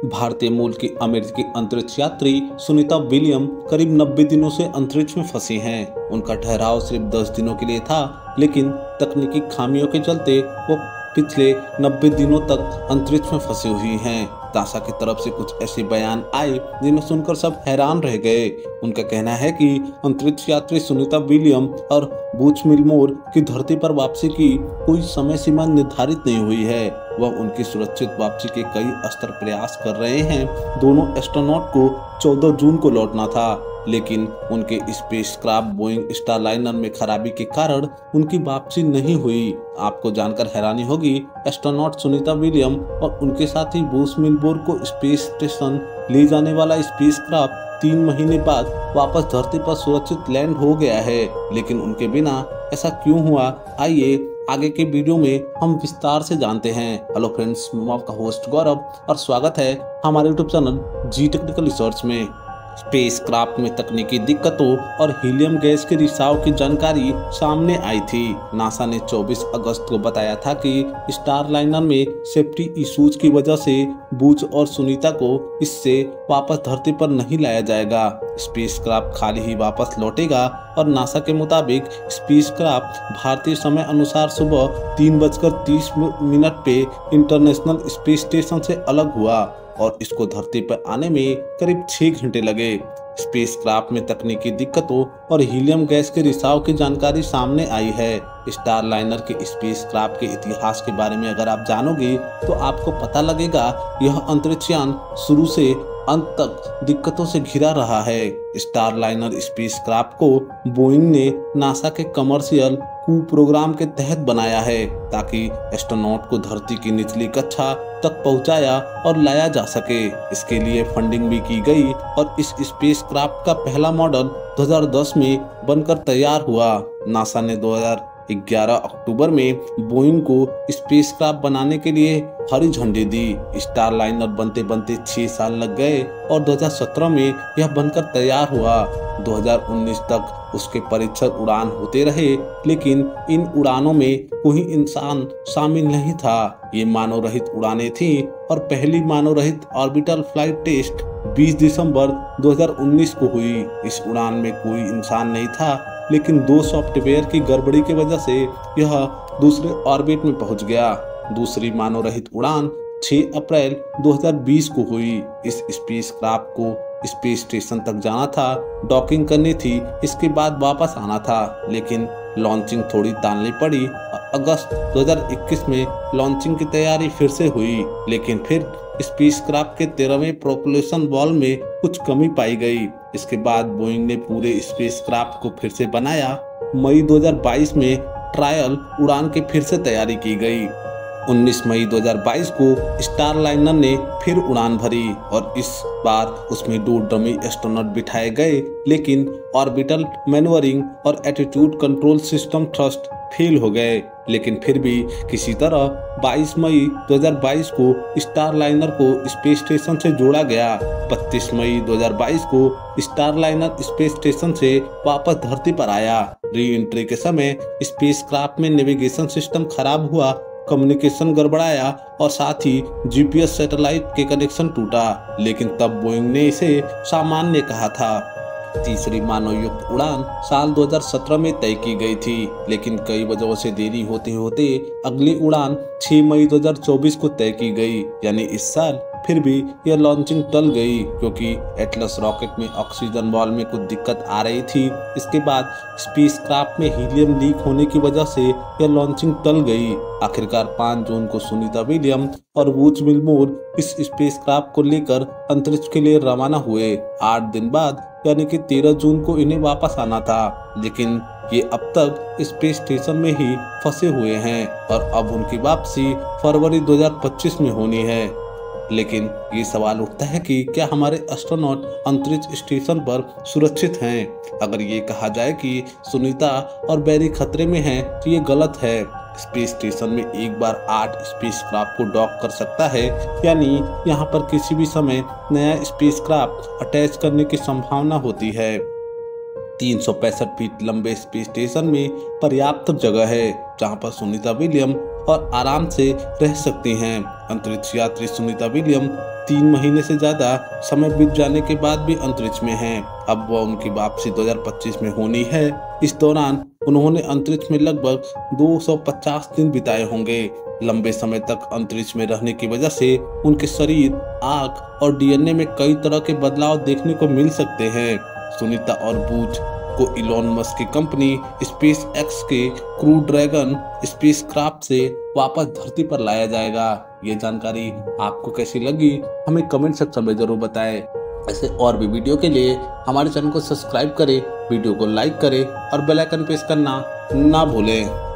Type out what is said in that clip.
भारतीय मूल की अमेरिकी अंतरिक्ष यात्री सुनीता विलियम करीब 90 दिनों से अंतरिक्ष में फंसी हैं। उनका ठहराव सिर्फ 10 दिनों के लिए था, लेकिन तकनीकी खामियों के चलते वो पिछले 90 दिनों तक अंतरिक्ष में फंसी हुई हैं। नासा की तरफ से कुछ ऐसे बयान आए जिन्हें सुनकर सब हैरान रह गए। उनका कहना है कि अंतरिक्ष यात्री सुनीता विलियम और बूच विल्मोर की धरती पर वापसी की कोई समय सीमा निर्धारित नहीं हुई है। वह उनकी सुरक्षित वापसी के कई स्तर प्रयास कर रहे हैं। दोनों एस्ट्रोनॉट को 14 जून को लौटना था, लेकिन उनके स्पेसक्राफ्ट बोइंग स्टारलाइनर में खराबी के कारण उनकी वापसी नहीं हुई। आपको जानकर हैरानी होगी, एस्ट्रोनॉट सुनीता विलियम और उनके साथी बूच विल्मोर को स्पेस स्टेशन ले जाने वाला स्पेसक्राफ्ट 3 महीने बाद वापस धरती पर सुरक्षित लैंड हो गया है। लेकिन उनके बिना ऐसा क्यों हुआ, आइए आगे के वीडियो में हम विस्तार से जानते हैं। हेलो फ्रेंड्स, मैं आपका होस्ट गौरव और स्वागत है हमारे यूट्यूब चैनल जी टेक्निकल रिसर्च में। स्पेसक्राफ्ट में तकनीकी दिक्कतों और हीलियम गैस के रिसाव की जानकारी सामने आई थी। नासा ने 24 अगस्त को बताया था कि स्टारलाइनर में सेफ्टी इश्यूज की वजह से बूच और सुनीता को इससे वापस धरती पर नहीं लाया जाएगा। स्पेसक्राफ्ट खाली ही वापस लौटेगा और नासा के मुताबिक स्पेसक्राफ्ट भारतीय समय अनुसार सुबह 3:30 पे इंटरनेशनल स्पेस स्टेशन से अलग हुआ और इसको धरती पर आने में करीब 6 घंटे लगे। स्पेसक्राफ्ट में तकनीकी दिक्कतों और हीलियम गैस के रिसाव की जानकारी सामने आई है। स्टारलाइनर के स्पेसक्राफ्ट के इतिहास के बारे में अगर आप जानोगे तो आपको पता लगेगा यह अंतरिक्षयान शुरू से अंत तक दिक्कतों से घिरा रहा है। स्टारलाइनर स्पेसक्राफ्ट को बोइंग ने नासा के कमर्शियल क्रू प्रोग्राम के तहत बनाया है ताकि एस्ट्रोनॉट को धरती की निचली कक्षा तक पहुंचाया और लाया जा सके। इसके लिए फंडिंग भी की गई और इस स्पेसक्राफ्ट का पहला मॉडल 2010 में बनकर तैयार हुआ। नासा ने 2011 अक्टूबर में बोइंग को स्पेसक्राफ्ट बनाने के लिए हरी झंडी दी। स्टारलाइनर बनते बनते 6 साल लग गए और 2017 में यह बनकर तैयार हुआ। 2019 तक उसके परीक्षण उड़ान होते रहे, लेकिन इन उड़ानों में कोई इंसान शामिल नहीं था। ये मानव रहित उड़ानें थीं और पहली मानव रहित ऑर्बिटल फ्लाइट टेस्ट 20 दिसंबर 2019 को हुई। इस उड़ान में कोई इंसान नहीं था, लेकिन 2 सॉफ्टवेयर की गड़बड़ी की वजह से यह दूसरे ऑर्बिट में पहुंच गया। दूसरी मानव रहित उड़ान 6 अप्रैल 2020 को हुई। इस स्पेसक्राफ्ट को स्पेस स्टेशन तक जाना था, डॉकिंग करनी थी, इसके बाद वापस आना था, लेकिन लॉन्चिंग थोड़ी टालनी पड़ी। अगस्त 2021 में लॉन्चिंग की तैयारी फिर से हुई, लेकिन फिर स्पेसक्राफ्ट के 13वें प्रोपल्शन वाल्व में कुछ कमी पाई गई। इसके बाद बोइंग ने पूरे स्पेसक्राफ्ट को फिर से बनाया। मई 2022 में ट्रायल उड़ान की फिर से तैयारी की गई। 19 मई 2022 को स्टारलाइनर ने फिर उड़ान भरी और इस बार उसमें 2 डमी एस्ट्रोनॉट बिठाए गए, लेकिन ऑर्बिटल मैन्यूवरिंग और attitude control system thrust fail हो गए। लेकिन फिर भी किसी तरह 22 मई 2022 को स्टारलाइनर को स्पेस स्टेशन से जोड़ा गया। 25 मई 2022 को स्टारलाइनर स्पेस स्टेशन से वापस धरती पर आया। री एंट्री के समय स्पेसक्राफ्ट में नेविगेशन सिस्टम खराब हुआ, कम्युनिकेशन गड़बड़ाया और साथ ही जीपीएस सैटेलाइट के कनेक्शन टूटा, लेकिन तब बोइंग ने इसे सामान्य कहा था। तीसरी मानवयुक्त उड़ान साल 2017 में तय की गई थी, लेकिन कई वजहों से देरी होते होते अगली उड़ान 6 मई 2024 को तय की गई, यानी इस साल। फिर भी यह लॉन्चिंग टल गई क्योंकि एटलस रॉकेट में ऑक्सीजन वाल्व में कुछ दिक्कत आ रही थी। इसके बाद स्पेसक्राफ्ट में हीलियम लीक होने की वजह से यह लॉन्चिंग टल गई। आखिरकार 5 जून को सुनीता विलियम और बूच विल्मोर इस स्पेसक्राफ्ट को लेकर अंतरिक्ष के लिए रवाना हुए। 8 दिन बाद यानी कि 13 जून को इन्हें वापस आना था, लेकिन ये अब तक स्पेस स्टेशन में ही फंसे हुए हैं और अब उनकी वापसी फरवरी 2025 में होनी है। लेकिन ये सवाल उठता है कि क्या हमारे एस्ट्रोनॉट अंतरिक्ष स्टेशन पर सुरक्षित हैं? अगर ये कहा जाए कि सुनीता और बैरी खतरे में हैं, तो ये गलत है। स्पेस स्टेशन में एक बार 8 स्पेसक्राफ्ट को डॉक कर सकता है, यानी यहाँ पर किसी भी समय नया स्पेसक्राफ्ट अटैच करने की संभावना होती है। 365 फीट लंबे स्पेस स्टेशन में पर्याप्त जगह है जहां पर सुनीता विलियम और आराम से रह सकती हैं। अंतरिक्ष यात्री सुनीता विलियम 3 महीने से ज्यादा समय बीत जाने के बाद भी अंतरिक्ष में हैं। अब वह उनकी वापसी 2025 में होनी है। इस दौरान उन्होंने अंतरिक्ष में लगभग 250 दिन बिताए होंगे। लंबे समय तक अंतरिक्ष में रहने की वजह से उनके शरीर, आंख और डीएनए में कई तरह के बदलाव देखने को मिल सकते हैं। सुनीता और बूच को इलॉन मस्क की कंपनी स्पेस एक्स के क्रू ड्रैगन स्पेसक्राफ्ट से वापस धरती पर लाया जाएगा। ये जानकारी आपको कैसी लगी हमें कमेंट सेक्शन में जरूर बताएं। ऐसे और भी वीडियो के लिए हमारे चैनल को सब्सक्राइब करें, वीडियो को लाइक करें और बेल आइकन प्रेस करना ना भूलें।